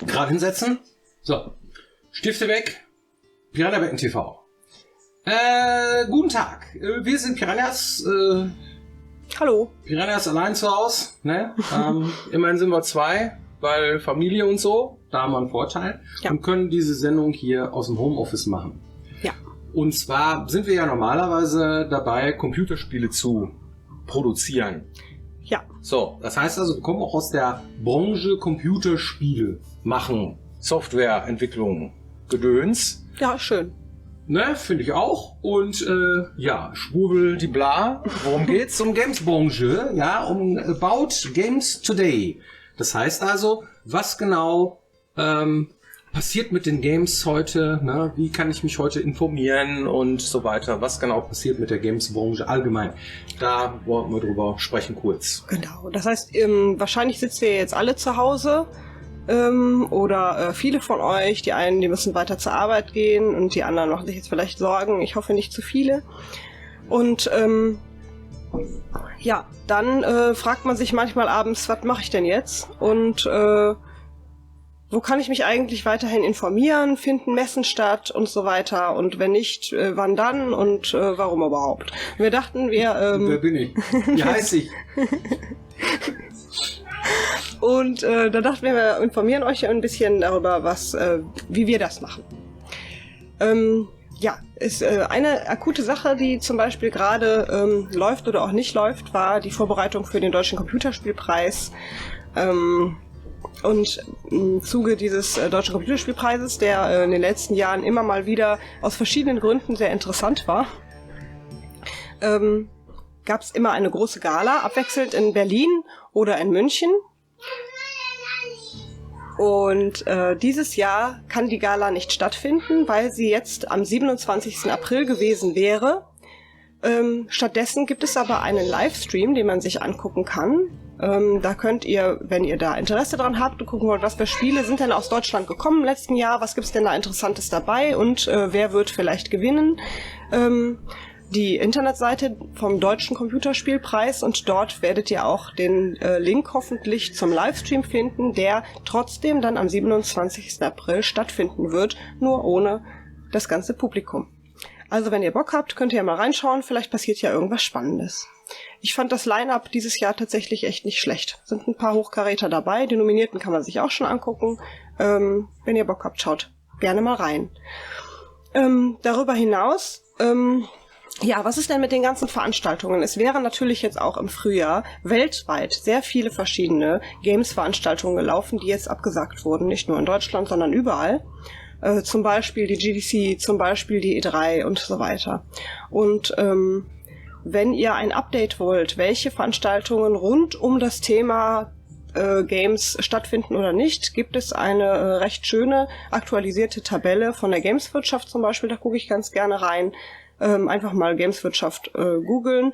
Gerade hinsetzen. So. Stifte weg. Piranha-Becken TV. Guten Tag. Wir sind Piranhas. Hallo. Piranhas allein zu Hause. Ne? Immerhin sind wir 2, weil Familie und so. Da haben wir einen Vorteil. Ja. Und können diese Sendung hier aus dem Homeoffice machen. Ja. Und zwar sind wir ja normalerweise dabei, Computerspiele zu produzieren. Ja. So, das heißt also, wir kommen auch aus der Branche Computerspiele machen, Softwareentwicklung, Gedöns. Ja, schön. Ne, finde ich auch. Und ja, Schwurbel die Bla. Worum geht's? Um Games-Branche, ja, um About Games Today. Das heißt also, was genau passiert mit den Games heute, ne? Wie kann ich mich heute informieren und so weiter, was genau passiert mit der Games-Branche allgemein. Da wollten wir drüber sprechen kurz. Genau, das heißt, wahrscheinlich sitzt ihr jetzt alle zu Hause oder viele von euch, die einen, die müssen weiter zur Arbeit gehen und die anderen machen sich jetzt vielleicht Sorgen, ich hoffe nicht zu viele. Und ja, dann fragt man sich manchmal abends, was mache ich denn jetzt? Und wo kann ich mich eigentlich weiterhin informieren? Finden Messen statt und so weiter? Und wenn nicht, wann dann und warum überhaupt? Wir dachten, Wer bin ich? Wie heiße ich? Und da dachten wir informieren euch ein bisschen darüber, wie wir das machen. Ja, ist eine akute Sache, die zum Beispiel gerade läuft oder auch nicht läuft, war die Vorbereitung für den Deutschen Computerspielpreis. Und im Zuge dieses Deutschen Computerspielpreises, der in den letzten Jahren immer mal wieder aus verschiedenen Gründen sehr interessant war, gab es immer eine große Gala, abwechselnd in Berlin oder in München. Und dieses Jahr kann die Gala nicht stattfinden, weil sie jetzt am 27. April gewesen wäre. Stattdessen gibt es aber einen Livestream, den man sich angucken kann. Da könnt ihr, wenn ihr da Interesse dran habt und gucken wollt, was für Spiele sind denn aus Deutschland gekommen im letzten Jahr, was gibt's denn da Interessantes dabei und wer wird vielleicht gewinnen. Die Internetseite vom Deutschen Computerspielpreis und dort werdet ihr auch den Link hoffentlich zum Livestream finden, der trotzdem dann am 27. April stattfinden wird, nur ohne das ganze Publikum. Also wenn ihr Bock habt, könnt ihr ja mal reinschauen, vielleicht passiert ja irgendwas Spannendes. Ich fand das Line-Up dieses Jahr tatsächlich echt nicht schlecht. Sind ein paar Hochkaräter dabei, die Nominierten kann man sich auch schon angucken. Wenn ihr Bock habt, schaut gerne mal rein. Darüber hinaus, ja, was ist denn mit den ganzen Veranstaltungen? Es wären natürlich jetzt auch im Frühjahr weltweit sehr viele verschiedene Games-Veranstaltungen gelaufen, die jetzt abgesagt wurden, nicht nur in Deutschland, sondern überall. Zum Beispiel die GDC, zum Beispiel die E3 und so weiter. Und wenn ihr ein Update wollt, welche Veranstaltungen rund um das Thema Games stattfinden oder nicht, gibt es eine recht schöne aktualisierte Tabelle von der Gameswirtschaft zum Beispiel, da gucke ich ganz gerne rein. Einfach mal Gameswirtschaft googeln.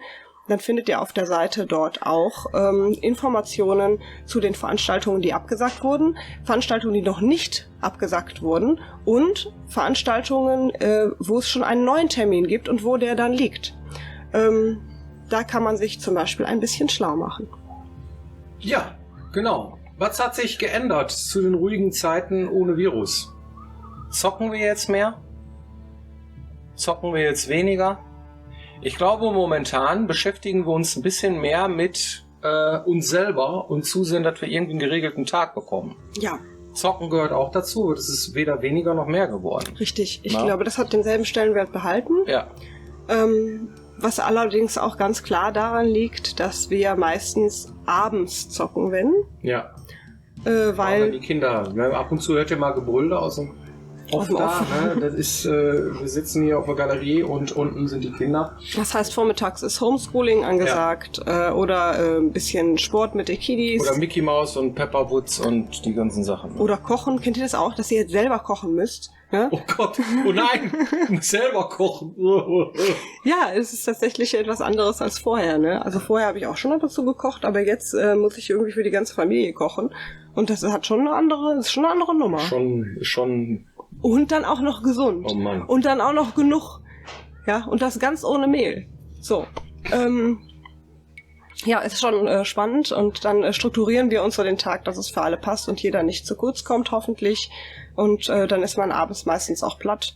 Dann findet ihr auf der Seite dort auch Informationen zu den Veranstaltungen, die abgesagt wurden, Veranstaltungen, die noch nicht abgesagt wurden und Veranstaltungen, wo es schon einen neuen Termin gibt und wo der dann liegt. Da kann man sich zum Beispiel ein bisschen schlau machen. Ja, genau. Was hat sich geändert zu den ruhigen Zeiten ohne Virus? Zocken wir jetzt mehr? Zocken wir jetzt weniger? Ich glaube, momentan beschäftigen wir uns ein bisschen mehr mit uns selber und zusehen, dass wir irgendwie einen geregelten Tag bekommen. Ja. Zocken gehört auch dazu. Das ist weder weniger noch mehr geworden. Richtig. Ich glaube, das hat denselben Stellenwert behalten. Ja. Was allerdings auch ganz klar daran liegt, dass wir meistens abends zocken, wenn. Ja. Weil die Kinder, ne, ab und zu hört ihr mal Gebrülle aus dem Off da, ne? Das ist, wir sitzen hier auf der Galerie und unten sind die Kinder. Das heißt, vormittags ist Homeschooling angesagt, oder ein bisschen Sport mit den Kiddies. Oder Mickey Mouse und Pepper Woods und die ganzen Sachen. Oder kochen. Kennt ihr das auch, dass ihr jetzt selber kochen müsst? Ja? Oh Gott, oh nein, ich muss selber kochen. Ja, es ist tatsächlich etwas anderes als vorher, ne? Also vorher habe ich auch schon ab und zu gekocht, aber jetzt muss ich irgendwie für die ganze Familie kochen. Und das hat schon eine andere Nummer. Schon. Und dann auch noch gesund. Oh Mann. Und dann auch noch genug. Ja, und das ganz ohne Mehl. So. Ja, es ist schon spannend und dann strukturieren wir uns so den Tag, dass es für alle passt und jeder nicht zu kurz kommt, hoffentlich. Und dann ist man abends meistens auch platt.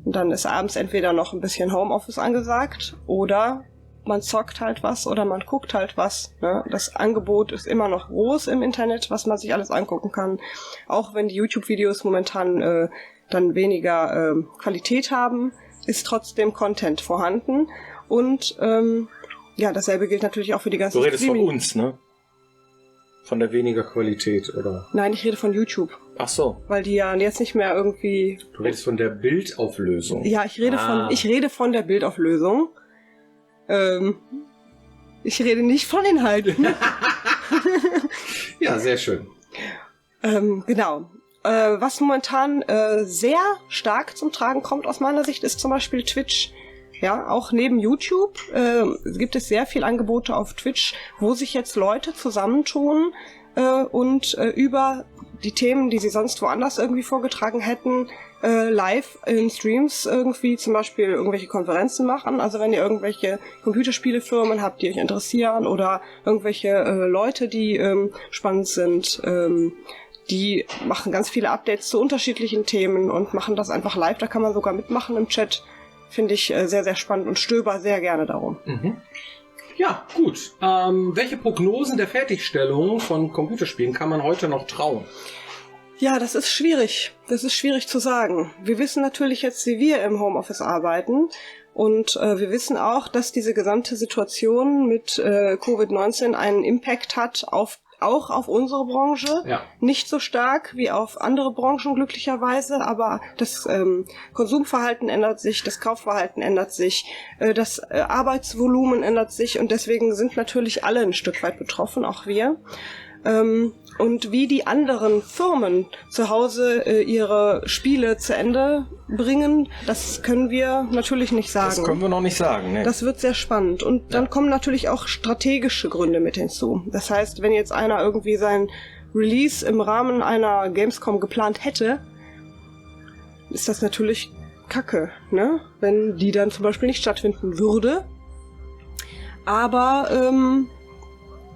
Und dann ist abends entweder noch ein bisschen Homeoffice angesagt oder man zockt halt was oder man guckt halt was. Ne? Das Angebot ist immer noch groß im Internet, was man sich alles angucken kann. Auch wenn die YouTube-Videos momentan dann weniger Qualität haben, ist trotzdem Content vorhanden. Und ja, dasselbe gilt natürlich auch für die ganzen Du redest Streaming. von uns, ne? Von der weniger Qualität, oder? Nein, ich rede von YouTube. Ach so. Weil die ja jetzt nicht mehr irgendwie... Du redest von der Bildauflösung. Ja, ich rede von der Bildauflösung. Ich rede nicht von Inhalten. Ja, sehr schön. Genau. Was momentan sehr stark zum Tragen kommt aus meiner Sicht, ist zum Beispiel Twitch. Ja, auch neben YouTube gibt es sehr viel Angebote auf Twitch, wo sich jetzt Leute zusammentun und über die Themen, die sie sonst woanders irgendwie vorgetragen hätten, live in Streams irgendwie zum Beispiel irgendwelche Konferenzen machen. Also wenn ihr irgendwelche Computerspielefirmen habt, die euch interessieren oder irgendwelche Leute, die spannend sind, die machen ganz viele Updates zu unterschiedlichen Themen und machen das einfach live. Da kann man sogar mitmachen im Chat. Finde ich sehr, sehr spannend und stöber sehr gerne darum. Mhm. Ja, gut. Welche Prognosen der Fertigstellung von Computerspielen kann man heute noch trauen? Ja, das ist schwierig. Das ist schwierig zu sagen. Wir wissen natürlich jetzt, wie wir im Homeoffice arbeiten. Und wir wissen auch, dass diese gesamte Situation mit Covid-19 einen Impact hat auch auf unsere Branche. Ja. Nicht so stark wie auf andere Branchen glücklicherweise, aber das Konsumverhalten ändert sich, das Kaufverhalten ändert sich, das Arbeitsvolumen ändert sich und deswegen sind natürlich alle ein Stück weit betroffen, auch wir. Und wie die anderen Firmen zu Hause ihre Spiele zu Ende bringen, das können wir natürlich nicht sagen. Das können wir noch nicht sagen, ne? Das wird sehr spannend. Und dann kommen natürlich auch strategische Gründe mit hinzu. Das heißt, wenn jetzt einer irgendwie sein Release im Rahmen einer Gamescom geplant hätte, ist das natürlich Kacke, ne? Wenn die dann zum Beispiel nicht stattfinden würde. Aber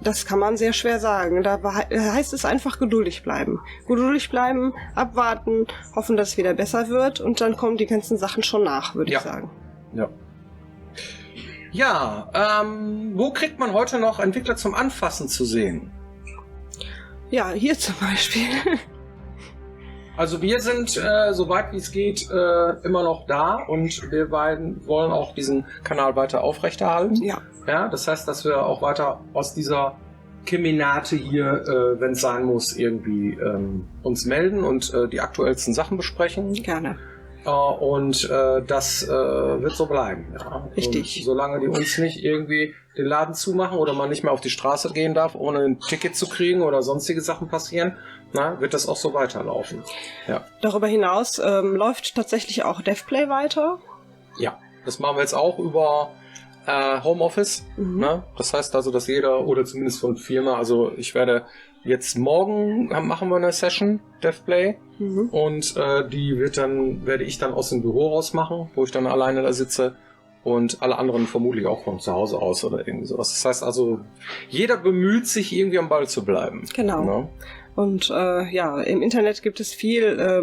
das kann man sehr schwer sagen. Da heißt es einfach geduldig bleiben. Geduldig bleiben, abwarten, hoffen, dass es wieder besser wird und dann kommen die ganzen Sachen schon nach, würde ich sagen. Ja. Ja, wo kriegt man heute noch Entwickler zum Anfassen zu sehen? Ja, hier zum Beispiel. Also wir sind, soweit wie es geht, immer noch da und wir beiden wollen auch diesen Kanal weiter aufrechterhalten. Ja. Ja, das heißt, dass wir auch weiter aus dieser Keminate hier, wenn es sein muss, irgendwie uns melden und die aktuellsten Sachen besprechen. Gerne. Und das wird so bleiben. Ja. Richtig. Und solange die uns nicht irgendwie den Laden zumachen oder man nicht mehr auf die Straße gehen darf, ohne ein Ticket zu kriegen oder sonstige Sachen passieren, wird das auch so weiterlaufen. Ja. Darüber hinaus läuft tatsächlich auch DevPlay weiter. Ja, das machen wir jetzt auch über Homeoffice. Mhm. Ne? Das heißt also, dass jeder oder zumindest von Firma, also ich werde jetzt morgen machen wir eine Session DevPlay und die werde ich dann aus dem Büro raus machen, wo ich dann alleine da sitze und alle anderen vermutlich auch von zu Hause aus oder irgendwie sowas. Das heißt also, jeder bemüht sich irgendwie am Ball zu bleiben. Genau. Ne? Und ja, im Internet gibt es viele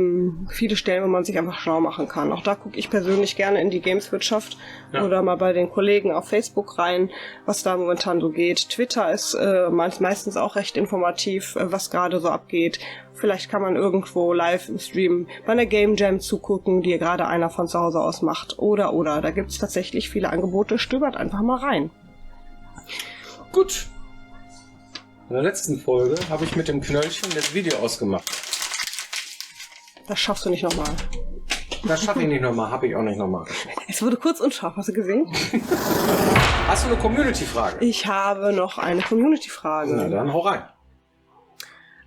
Stellen, wo man sich einfach schlau machen kann. Auch da gucke ich persönlich gerne in die Gameswirtschaft oder mal bei den Kollegen auf Facebook rein, was da momentan so geht. Twitter ist meistens auch recht informativ, was gerade so abgeht. Vielleicht kann man irgendwo live im Stream bei einer Game Jam zugucken, die gerade einer von zu Hause aus macht. Oder. Da gibt es tatsächlich viele Angebote. Stöbert einfach mal rein. Gut. In der letzten Folge habe ich mit dem Knöllchen das Video ausgemacht. Das schaffst du nicht nochmal. Das schaffe ich nicht nochmal, habe ich auch nicht nochmal. Es wurde kurz unscharf, hast du gesehen? Hast du eine Community-Frage? Ich habe noch eine Community-Frage. Na dann, hau rein.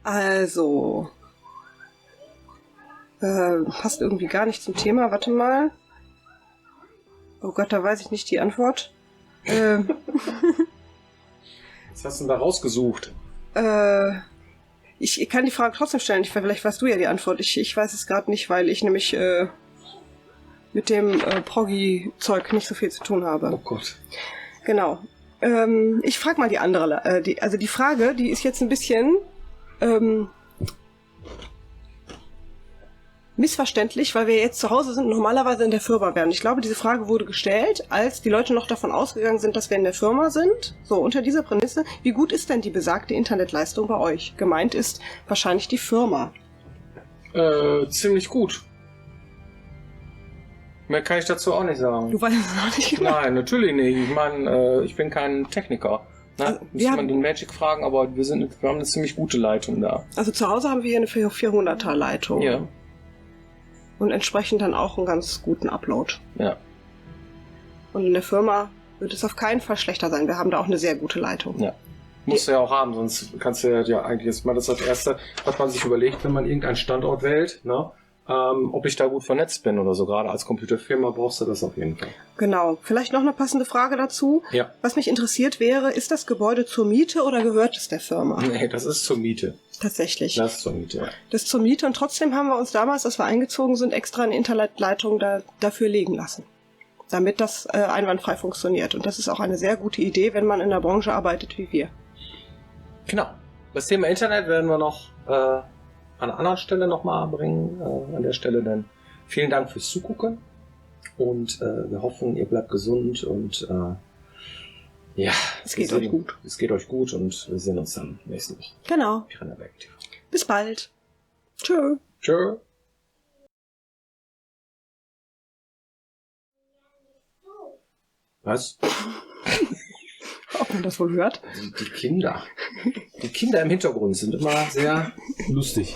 Also, passt irgendwie gar nicht zum Thema. Warte mal. Oh Gott, da weiß ich nicht die Antwort. Was hast du denn da rausgesucht? Ich kann die Frage trotzdem stellen. Vielleicht weißt du ja die Antwort. Ich weiß es gerade nicht, weil ich nämlich mit dem Proggy-Zeug nicht so viel zu tun habe. Oh Gott. Genau. Ich frage mal die andere. Die Frage, die ist jetzt ein bisschen missverständlich, weil wir jetzt zu Hause sind und normalerweise in der Firma wären. Ich glaube, diese Frage wurde gestellt, als die Leute noch davon ausgegangen sind, dass wir in der Firma sind. So, unter dieser Prämisse, wie gut ist denn die besagte Internetleistung bei euch? Gemeint ist wahrscheinlich die Firma. Ziemlich gut. Mehr kann ich dazu auch nicht sagen. Du weißt es auch nicht genau. Nein, natürlich nicht. Ich meine, ich bin kein Techniker. Ne? Also, Müsste man den Magic fragen, aber wir haben eine ziemlich gute Leitung da. Also zu Hause haben wir hier eine 400er Leitung. Ja. Und entsprechend dann auch einen ganz guten Upload. Ja. Und in der Firma wird es auf keinen Fall schlechter sein. Wir haben da auch eine sehr gute Leitung. Ja. Musst du ja auch haben, sonst kannst du ja eigentlich jetzt mal das als Erste, was man sich überlegt, wenn man irgendeinen Standort wählt, ne? Ob ich da gut vernetzt bin oder so. Gerade als Computerfirma brauchst du das auf jeden Fall. Genau. Vielleicht noch eine passende Frage dazu. Ja. Was mich interessiert wäre, ist das Gebäude zur Miete oder gehört es der Firma? Nee, das ist zur Miete. Tatsächlich. Das ist zur Miete, ja. Das ist zur Miete und trotzdem haben wir uns damals, als wir eingezogen sind, extra eine Internetleitung dafür legen lassen. Damit das einwandfrei funktioniert. Und das ist auch eine sehr gute Idee, wenn man in der Branche arbeitet wie wir. Genau. Das Thema Internet werden wir noch an einer anderen Stelle nochmal bringen. An der Stelle dann vielen Dank fürs Zugucken und wir hoffen, ihr bleibt gesund und ja, es geht euch gut. Es geht euch gut und wir sehen uns dann nächste Woche. Genau. Piranha-Berg TV. Bis bald. Tschö. Tschö. Was? Ob man das wohl hört? Die Kinder. Die Kinder im Hintergrund sind immer sehr Lustig.